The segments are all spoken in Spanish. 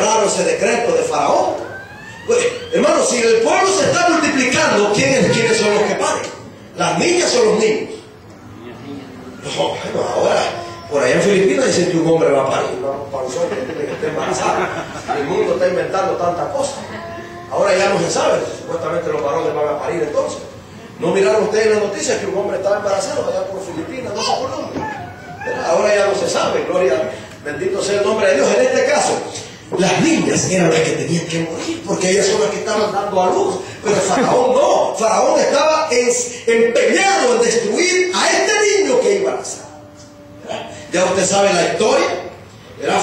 claro ese decreto de Faraón. Pues, hermano, si el pueblo se está multiplicando, ¿quiénes son los que paren? ¿Las niñas o los niños? No, bueno, ahora, por allá en Filipinas dicen que un hombre va a parir, no, panzón que tiene que estar embarazado. El mundo está inventando tantas cosas. Ahora ya no se sabe, supuestamente los varones van a parir entonces. ¿No miraron ustedes en las noticias que un hombre estaba embarazado allá por Filipinas, no sé por dónde? Ahora ya no se sabe, gloria, bendito sea el nombre de Dios. En este caso, las niñas eran las que tenían que morir, porque ellas son las que estaban dando a luz. Pero Faraón no, Faraón estaba empeñado en destruir a este niño que iba a nacer. Ya usted sabe la historia.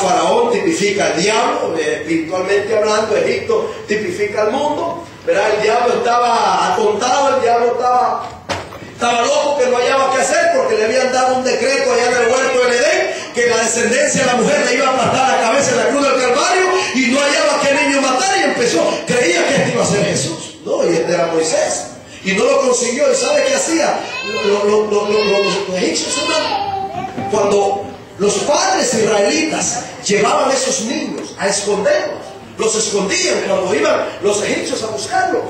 Faraón tipifica al diablo, espiritualmente hablando. Egipto tipifica al mundo. El diablo estaba atontado, el diablo estaba loco, que no hallaba qué hacer, porque le habían dado un decreto allá en el huerto del Edén, que la descendencia de la mujer le iba a aplastar la cabeza en la cruz del Calvario, y no hallaba qué niño matar, y creía que este iba a ser Jesús. No, y este era Moisés, y no lo consiguió. ¿Y sabe qué hacía? Los egipcios, cuando los padres israelitas llevaban a esos niños a esconderlos, los escondían cuando iban los egipcios a buscarlo.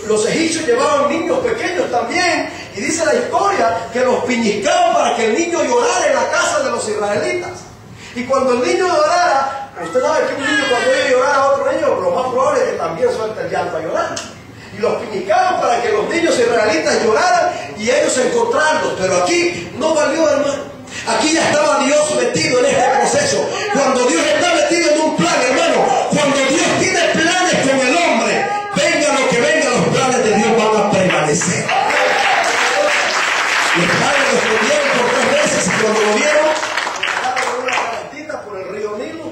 Los egipcios llevaban niños pequeños también, y dice la historia que los piñiscaban para que el niño llorara en la casa de los israelitas. Y cuando el niño llorara, usted sabe que un niño cuando oye llorar a otro niño, lo más probable es que también suelte el llanto a llorar. Y los piñiscaban para que los niños israelitas lloraran y ellos encontrarlos. Pero aquí no valió, hermano. Aquí ya estaba Dios metido en este proceso. Cuando Dios está metido en un plan, hermano, cuando Dios tiene planes con el hombre, venga lo que venga, los planes de Dios van a permanecer. Los padres lo escondieron por 3 veces, y cuando lo vieron, pasaron una canastita por el río Nilo.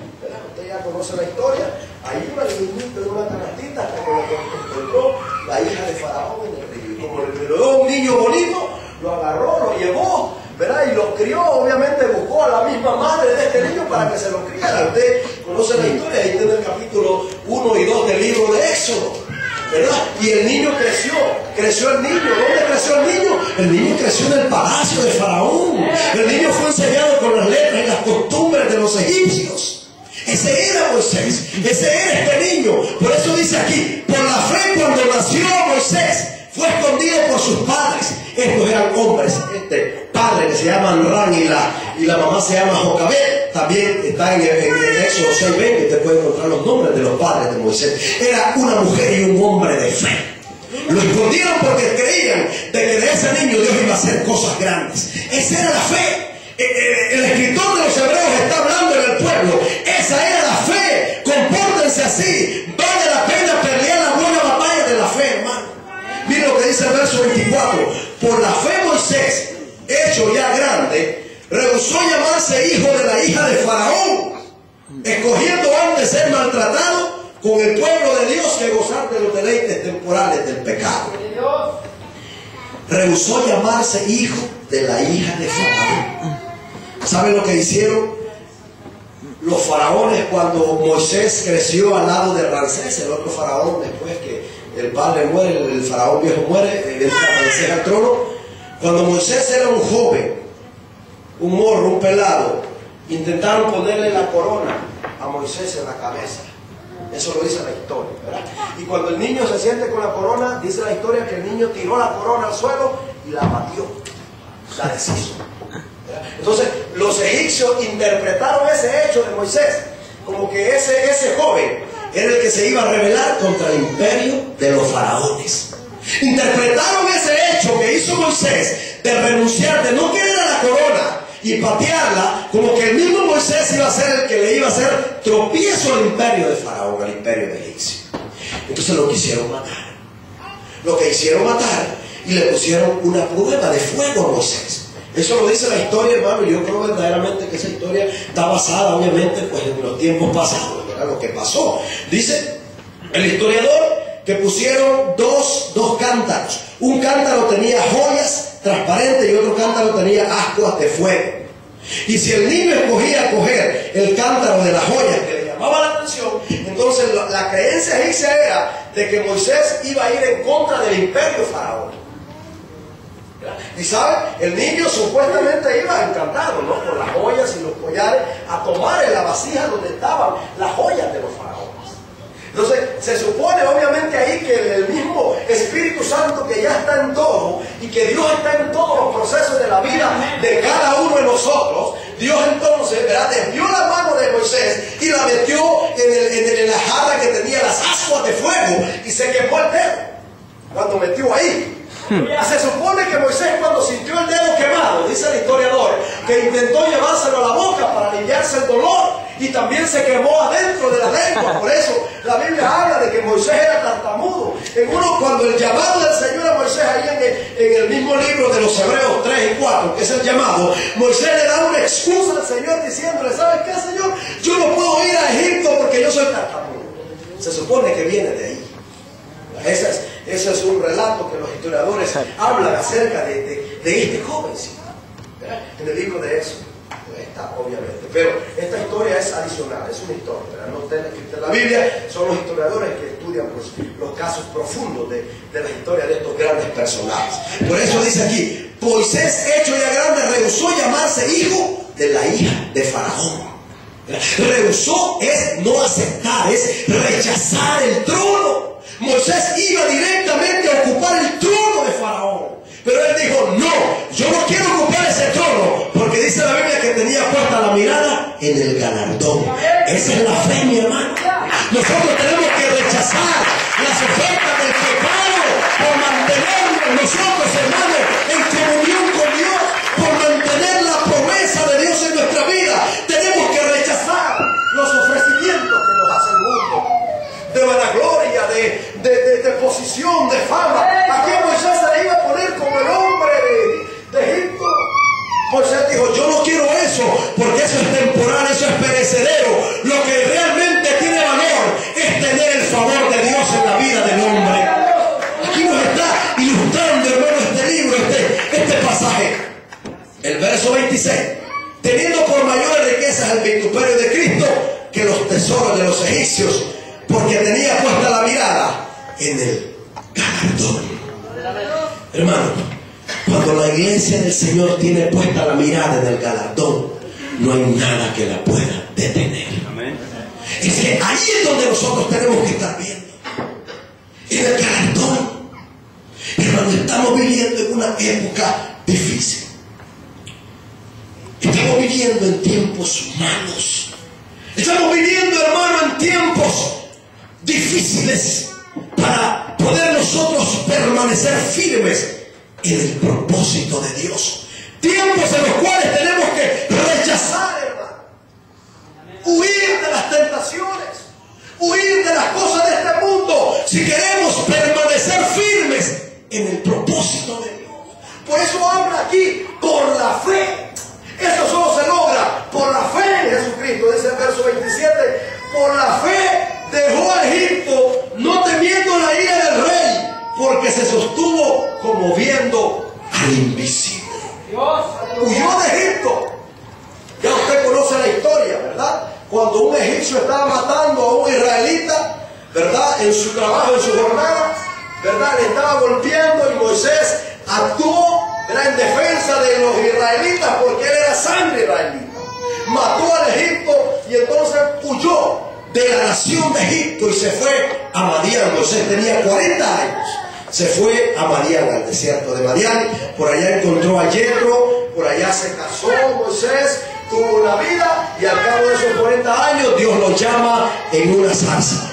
Usted ya conoce la historia. Ahí iba el niñito en una canastita hasta que lo encontró la hija de Faraón en el río. Y como le vio un niño bonito, lo agarró, lo llevó, y lo crió. Obviamente buscó a la misma madre de este niño para que se lo criara. Usted conoce la historia, ahí tiene el capítulo 1 y 2 del libro de Éxodo, ¿verdad? Y el niño creció el niño. ¿Dónde creció el niño? El niño creció en el palacio de Faraón. El niño fue enseñado con las letras y las costumbres de los egipcios. Ese era Moisés, ese era este niño. Por eso dice aquí, por la fe cuando nació Moisés, fue escondido por sus padres. Estos eran hombres, este padre que se llama Amram y la mamá se llama Jocabed. También está en Éxodo 6:20, usted puede encontrar los nombres de los padres de Moisés. Era una mujer y un hombre de fe. Lo escondieron porque creían de que de ese niño Dios iba a hacer cosas grandes. Esa era la fe. El escritor de los Hebreos está hablando en el pueblo. Esa era la fe. Compórtense así. Vale la pena pelear la buena batalla de la fe, hermano. Miren lo que dice el verso 24. Por la fe Moisés, hecho ya grande, rehusó llamarse hijo de la hija de Faraón, escogiendo antes ser maltratado con el pueblo de Dios que gozar de los deleites temporales del pecado. Rehusó llamarse hijo de la hija de Faraón. ¿Saben lo que hicieron los faraones cuando Moisés creció al lado de Ramsés, el otro faraón, después que el padre muere, el faraón viejo muere, entra Ramsés al trono? Cuando Moisés era un joven, un morro, un pelado, intentaron ponerle la corona a Moisés en la cabeza. Eso lo dice la historia, ¿verdad? Y cuando el niño se siente con la corona, dice la historia que el niño tiró la corona al suelo y la batió, la deshizo. Entonces los egipcios interpretaron ese hecho de Moisés como que ese joven era el que se iba a rebelar contra el imperio de los faraones. Interpretaron ese hecho que hizo Moisés de renunciar, de no querer a la corona y patearla, como que el mismo Moisés iba a ser el que le iba a hacer tropiezo al imperio de Faraón, al imperio de Egipcio. Entonces lo quisieron matar. Lo que hicieron matar, y le pusieron una prueba de fuego a Moisés. Eso lo dice la historia, hermano, y yo creo verdaderamente que esa historia está basada, obviamente, pues en los tiempos pasados, ¿verdad? Lo que pasó. Dice el historiador que pusieron dos cántaros. Un cántaro tenía joyas transparentes y otro cántaro tenía ascuas de fuego. Y si el niño escogía coger el cántaro de las joyas que le llamaba la atención, entonces la creencia egipcia era de que Moisés iba a ir en contra del imperio faraón. Y saben, el niño supuestamente iba encantado, ¿no?, por las joyas y los collares, a tomar en la vasija donde estaban las joyas de los faraones. Entonces, se supone obviamente ahí que el mismo Espíritu Santo, que ya está en todo y que Dios está en todos los procesos de la vida de cada uno de nosotros, Dios entonces, ¿verdad?, desvió la mano de Moisés y la metió en la jarra que tenía las ascuas de fuego y se quemó el dedo cuando metió ahí. Se supone que Moisés, cuando sintió el dedo quemado, dice el historiador, que intentó llevárselo a la boca para aliviarse el dolor y también se quemó adentro de la lengua. Por eso la Biblia habla de que Moisés era tartamudo. Cuando el llamado del Señor a Moisés, ahí en el mismo libro de los Hebreos 3 y 4, que es el llamado, Moisés le da una excusa al Señor diciéndole: ¿sabes qué, Señor? Yo no puedo ir a Egipto porque yo soy tartamudo. Se supone que viene de ahí. Ese es un relato que los historiadores hablan acerca de este jovencito, ¿verdad?, en el libro de Éxodo. Está, obviamente, pero esta historia es adicional, es una historia, ¿verdad? No está escrita en la Biblia, son los historiadores que estudian, pues, los casos profundos de la historia de estos grandes personajes. Por eso dice aquí: Moisés, hecho ya grande, rehusó llamarse hijo de la hija de Faraón. Rehusó es no aceptar, es rechazar el trono. Moisés iba directamente a ocupar el trono de Faraón, pero él dijo: no, yo no quiero ocupar ese trono, porque dice la Biblia que tenía puesta la mirada en el galardón. Esa es la fe, mi hermano. Nosotros tenemos que rechazar las ofertas del pecado por mantenernos nosotros, hermanos, en comunión con Dios, por mantener la promesa de Dios en nuestra vida. Tenemos que rechazar los ofrecimientos que nos hace el mundo, de vanagloria, de posición, de fama. Aquí Moisés se le iba a poner como el hombre de Egipto. Moisés dijo: yo no quiero eso, porque eso es temporal, eso es perecedero. Lo que realmente tiene valor es tener el favor de Dios en la vida del hombre. Aquí nos está ilustrando, hermano, este libro, este pasaje. El verso 26: teniendo por mayores riquezas el vituperio de Cristo que los tesoros de los egipcios, porque tenía puesta la mirada en el galardón. Hermano, cuando la iglesia del Señor tiene puesta la mirada en el galardón, no hay nada que la pueda detener. Es que ahí es donde nosotros tenemos que estar viendo, en el galardón. Hermano, estamos viviendo en una época difícil. Estamos viviendo en tiempos malos. Estamos viviendo, hermano, en tiempos difíciles para poder nosotros permanecer firmes en el propósito de Dios. Tiempos en los cuales tenemos que rechazar, hermano, huir de las tentaciones, huir de las cosas de este mundo, si queremos permanecer firmes en el propósito de Dios. Por eso habla aquí: por la fe. Esto solo se logra por la fe en Jesucristo. Dice el verso 27: por la fe dejó a Egipto, no temiendo la ira del rey, porque se sostuvo como viendo al invisible. Huyó de Egipto. Ya usted conoce la historia, ¿verdad? Cuando un egipcio estaba matando a un israelita, ¿verdad?, en su trabajo, en su jornada, ¿verdad?, le estaba golpeando, y Moisés actuó, ¿verdad?, en defensa de los israelitas, porque él era sangre israelita. Mató al Egipto y entonces huyó de la nación de Egipto y se fue a Madián. Moisés tenía 40 años. Se fue a Madián, al desierto de Madián. Por allá encontró a Yetro, por allá se casó Moisés, tuvo una vida, y al cabo de esos 40 años Dios lo llama en una zarza.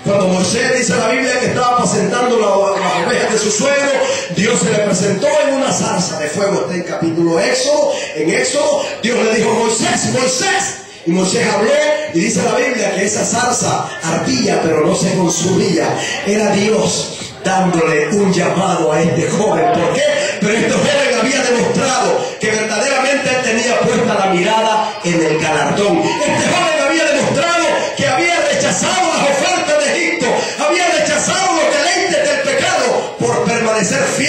Cuando Moisés, dice la Biblia, que estaba apacentando las ovejas de su suegro, Dios se le presentó en una zarza de fuego. Está en capítulo Éxodo. En Éxodo, Dios le dijo: Moisés, Moisés. Y Moisés habló, y dice la Biblia que esa zarza ardía, pero no se consumía. Era Dios dándole un llamado a este joven. ¿Por qué? Pero este joven había demostrado que verdaderamente él tenía puesta la mirada en el galardón. Este joven había demostrado que había rechazado las ofertas de Egipto, había rechazado los deleites del pecado por permanecer firme